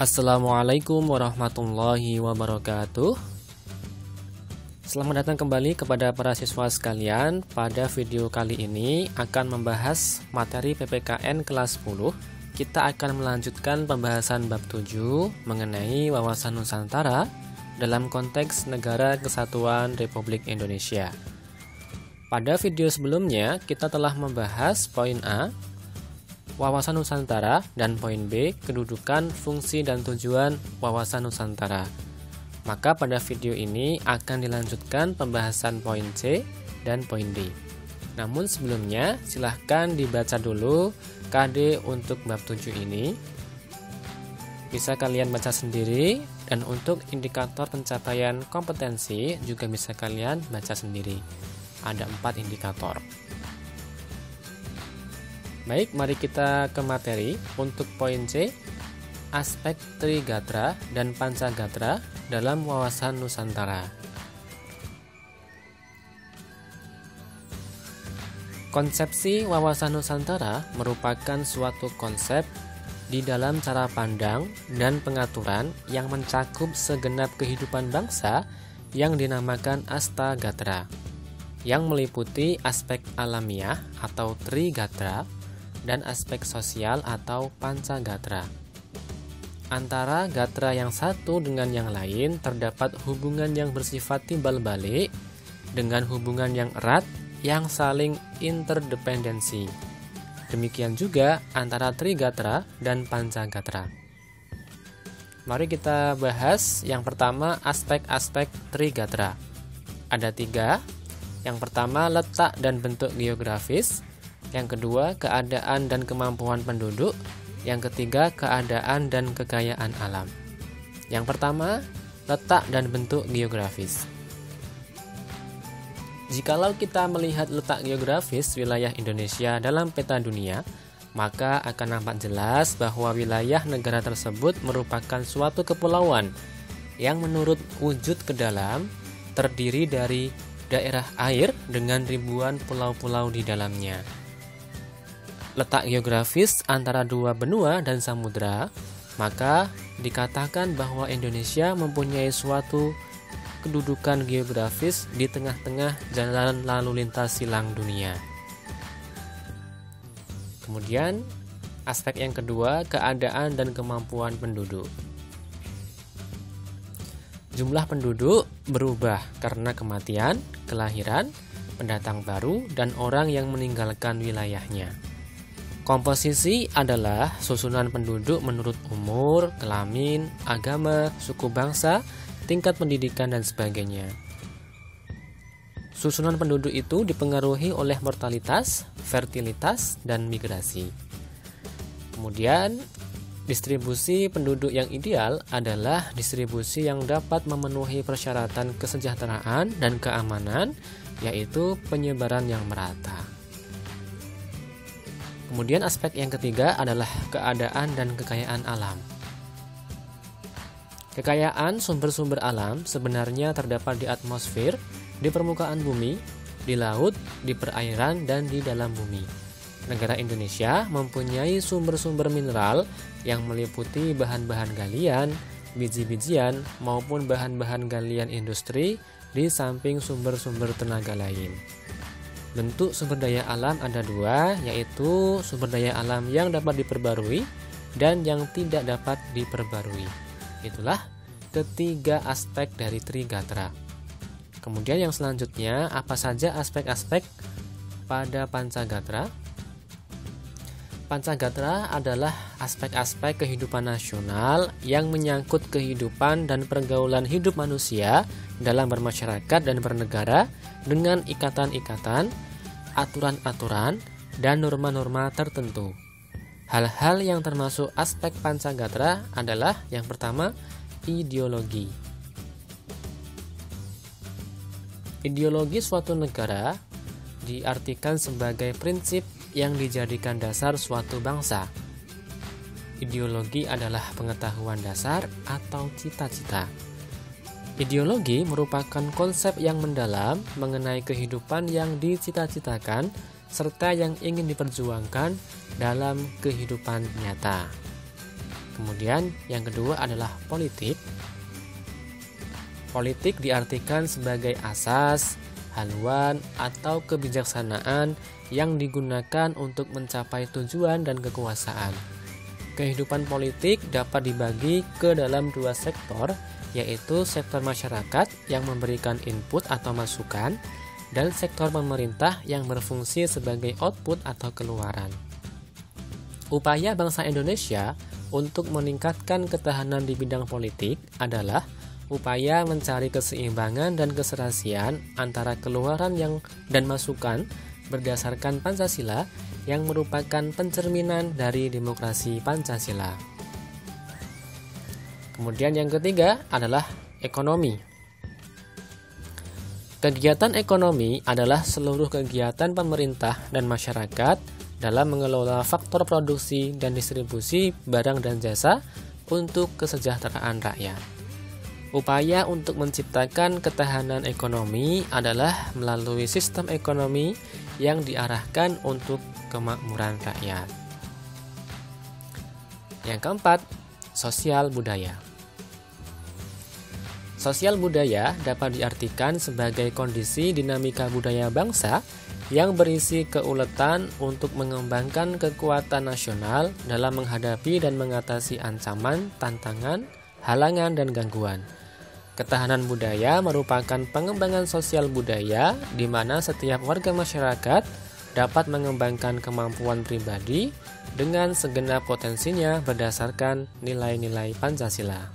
Assalamualaikum warahmatullahi wabarakatuh. Selamat datang kembali kepada para siswa sekalian. Pada video kali ini akan membahas materi PPKN kelas 10. Kita akan melanjutkan pembahasan bab 7 mengenai wawasan Nusantara dalam konteks Negara Kesatuan Republik Indonesia. Pada video sebelumnya kita telah membahas poin A, wawasan Nusantara, dan poin B, kedudukan, fungsi, dan tujuan wawasan Nusantara. Maka pada video ini akan dilanjutkan pembahasan poin C dan poin D. Namun sebelumnya silahkan dibaca dulu KD untuk bab 7 ini. Bisa kalian baca sendiri, dan untuk indikator pencapaian kompetensi juga bisa kalian baca sendiri. Ada 4 indikator. Baik, mari kita ke materi. Untuk poin C, aspek Trigatra dan Pancagatra dalam wawasan Nusantara. Konsepsi wawasan Nusantara merupakan suatu konsep di dalam cara pandang dan pengaturan yang mencakup segenap kehidupan bangsa yang dinamakan Astagatra, yang meliputi aspek alamiah atau Trigatra dan aspek sosial atau Pancagatra. Antara gatra yang satu dengan yang lain terdapat hubungan yang bersifat timbal balik dengan hubungan yang erat yang saling interdependensi. Demikian juga antara Trigatra dan Pancagatra. Mari kita bahas yang pertama, aspek-aspek Trigatra. Ada 3. Yang pertama, letak dan bentuk geografis. Yang kedua, keadaan dan kemampuan penduduk. Yang ketiga, keadaan dan kekayaan alam. Yang pertama, letak dan bentuk geografis. Jikalau kita melihat letak geografis wilayah Indonesia dalam peta dunia, maka akan nampak jelas bahwa wilayah negara tersebut merupakan suatu kepulauan yang menurut wujud ke dalam terdiri dari daerah air dengan ribuan pulau-pulau di dalamnya. Letak geografis antara dua benua dan samudra, maka dikatakan bahwa Indonesia mempunyai suatu kedudukan geografis di tengah-tengah jalan lalu lintas silang dunia. Kemudian, aspek yang kedua, keadaan dan kemampuan penduduk. Jumlah penduduk berubah karena kematian, kelahiran, pendatang baru, dan orang yang meninggalkan wilayahnya. Komposisi adalah susunan penduduk menurut umur, kelamin, agama, suku bangsa, tingkat pendidikan, dan sebagainya. Susunan penduduk itu dipengaruhi oleh mortalitas, fertilitas, dan migrasi. Kemudian, distribusi penduduk yang ideal adalah distribusi yang dapat memenuhi persyaratan kesejahteraan dan keamanan, yaitu penyebaran yang merata. Kemudian aspek yang ketiga adalah keadaan dan kekayaan alam. Kekayaan sumber-sumber alam sebenarnya terdapat di atmosfer, di permukaan bumi, di laut, di perairan, dan di dalam bumi. Negara Indonesia mempunyai sumber-sumber mineral yang meliputi bahan-bahan galian, biji-bijian, maupun bahan-bahan galian industri di samping sumber-sumber tenaga lain. Bentuk sumber daya alam ada 2, yaitu sumber daya alam yang dapat diperbarui dan yang tidak dapat diperbarui. Itulah ketiga aspek dari Trigatra. Kemudian yang selanjutnya, apa saja aspek-aspek pada Pancagatra? Pancagatra adalah aspek-aspek kehidupan nasional yang menyangkut kehidupan dan pergaulan hidup manusia dalam bermasyarakat dan bernegara dengan ikatan-ikatan, aturan-aturan, dan norma-norma tertentu. Hal-hal yang termasuk aspek Pancagatra adalah yang pertama, ideologi. Ideologi suatu negara diartikan sebagai prinsip yang dijadikan dasar suatu bangsa. Ideologi adalah pengetahuan dasar atau cita-cita. Ideologi merupakan konsep yang mendalam mengenai kehidupan yang dicita-citakan serta yang ingin diperjuangkan dalam kehidupan nyata. Kemudian yang kedua adalah politik. Politik diartikan sebagai asas, haluan, atau kebijaksanaan yang digunakan untuk mencapai tujuan dan kekuasaan. Kehidupan politik dapat dibagi ke dalam dua sektor, yaitu sektor masyarakat yang memberikan input atau masukan, dan sektor pemerintah yang berfungsi sebagai output atau keluaran. Upaya bangsa Indonesia untuk meningkatkan ketahanan di bidang politik adalah upaya mencari keseimbangan dan keserasian antara keluaran dan masukan berdasarkan Pancasila yang merupakan pencerminan dari demokrasi Pancasila. Kemudian yang ketiga adalah ekonomi. Kegiatan ekonomi adalah seluruh kegiatan pemerintah dan masyarakat dalam mengelola faktor produksi dan distribusi barang dan jasa untuk kesejahteraan rakyat. Upaya untuk menciptakan ketahanan ekonomi adalah melalui sistem ekonomi yang diarahkan untuk kemakmuran rakyat. Yang keempat, sosial budaya. Sosial budaya dapat diartikan sebagai kondisi dinamika budaya bangsa yang berisi keuletan untuk mengembangkan kekuatan nasional dalam menghadapi dan mengatasi ancaman, tantangan, halangan, dan gangguan. Ketahanan budaya merupakan pengembangan sosial budaya di mana setiap warga masyarakat dapat mengembangkan kemampuan pribadi dengan segenap potensinya berdasarkan nilai-nilai Pancasila.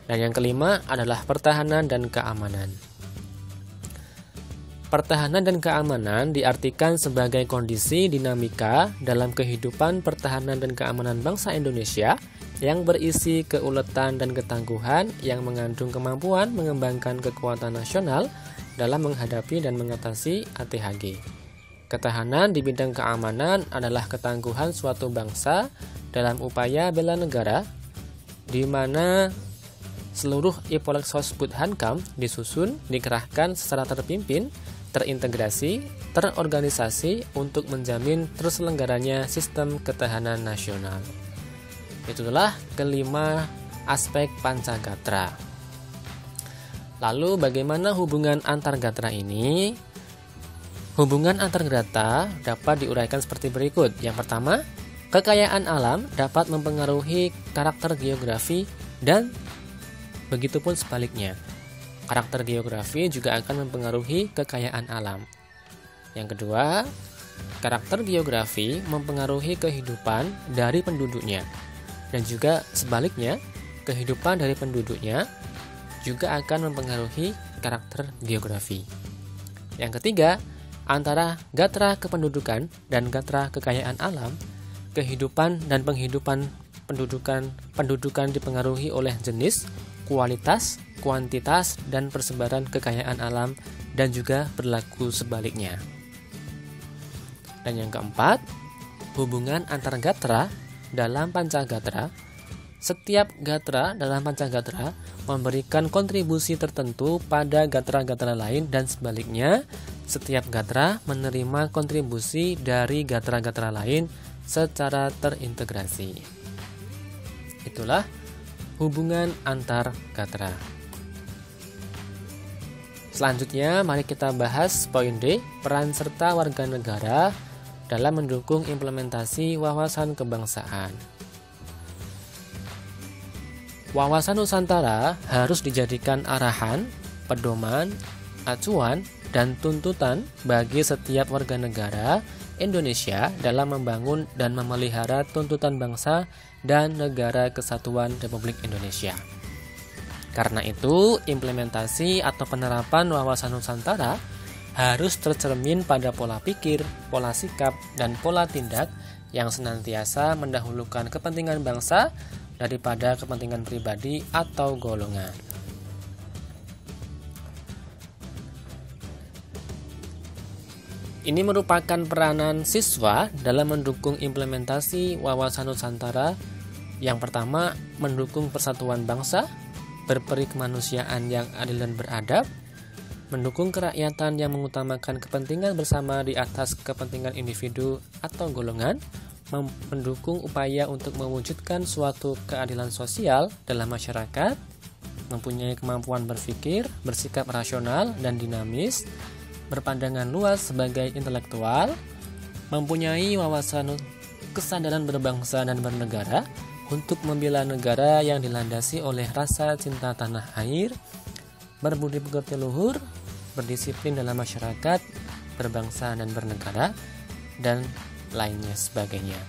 Dan yang kelima adalah pertahanan dan keamanan. Pertahanan dan keamanan diartikan sebagai kondisi dinamika dalam kehidupan pertahanan dan keamanan bangsa Indonesia yang berisi keuletan dan ketangguhan yang mengandung kemampuan mengembangkan kekuatan nasional dalam menghadapi dan mengatasi ATHG. Ketahanan di bidang keamanan adalah ketangguhan suatu bangsa dalam upaya bela negara, di mana seluruh Ipolexos Hankam disusun, dikerahkan secara terpimpin, terintegrasi, terorganisasi untuk menjamin terselenggaranya sistem ketahanan nasional. Itulah kelima aspek Pancagatra. Lalu bagaimana hubungan antar gatra ini? Hubungan antar gatra dapat diuraikan seperti berikut. Yang pertama, kekayaan alam dapat mempengaruhi karakter geografi dan begitupun sebaliknya. Karakter geografi juga akan mempengaruhi kekayaan alam. Yang kedua, karakter geografi mempengaruhi kehidupan dari penduduknya. Dan juga sebaliknya, kehidupan dari penduduknya juga akan mempengaruhi karakter geografi. Yang ketiga, antara gatra kependudukan dan gatra kekayaan alam, kehidupan dan penghidupan pendudukan dipengaruhi oleh jenis, kualitas, kuantitas, dan persebaran kekayaan alam, dan juga berlaku sebaliknya. Dan yang keempat, hubungan antar gatra dalam Pancagatra. Setiap gatra dalam Pancagatra memberikan kontribusi tertentu pada gatra-gatra lain dan sebaliknya, setiap gatra menerima kontribusi dari gatra-gatra lain secara terintegrasi. Itulah hubungan antar gatra. Selanjutnya, mari kita bahas poin D, peran serta warga negara dalam mendukung implementasi wawasan kebangsaan. Wawasan Nusantara harus dijadikan arahan, pedoman, acuan, dan tuntutan bagi setiap warga negara Indonesia dalam membangun dan memelihara tuntutan bangsa dan negara kesatuan Republik Indonesia. Karena itu, implementasi atau penerapan wawasan Nusantara harus tercermin pada pola pikir, pola sikap, dan pola tindak yang senantiasa mendahulukan kepentingan bangsa daripada kepentingan pribadi atau golongan. Ini merupakan peranan siswa dalam mendukung implementasi wawasan Nusantara. Yang pertama, mendukung persatuan bangsa, berperi kemanusiaan yang adil dan beradab, mendukung kerakyatan yang mengutamakan kepentingan bersama di atas kepentingan individu atau golongan, mendukung upaya untuk mewujudkan suatu keadilan sosial dalam masyarakat, mempunyai kemampuan berpikir, bersikap rasional dan dinamis, berpandangan luas sebagai intelektual, mempunyai wawasan kesadaran berbangsa dan bernegara untuk membela negara yang dilandasi oleh rasa cinta tanah air, berbudi pekerti luhur, berdisiplin dalam masyarakat, berbangsa dan bernegara, dan lainnya sebagainya.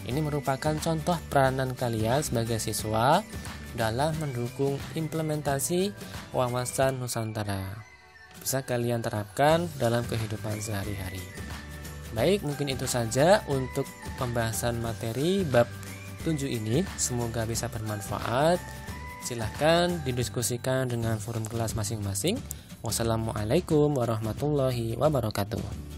Ini merupakan contoh peranan kalian sebagai siswa dalam mendukung implementasi wawasan Nusantara. Bisa kalian terapkan dalam kehidupan sehari-hari. Baik, mungkin itu saja untuk pembahasan materi bab 7 ini. Semoga bisa bermanfaat. Silahkan didiskusikan dengan forum kelas masing-masing. Wassalamualaikum warahmatullahi wabarakatuh.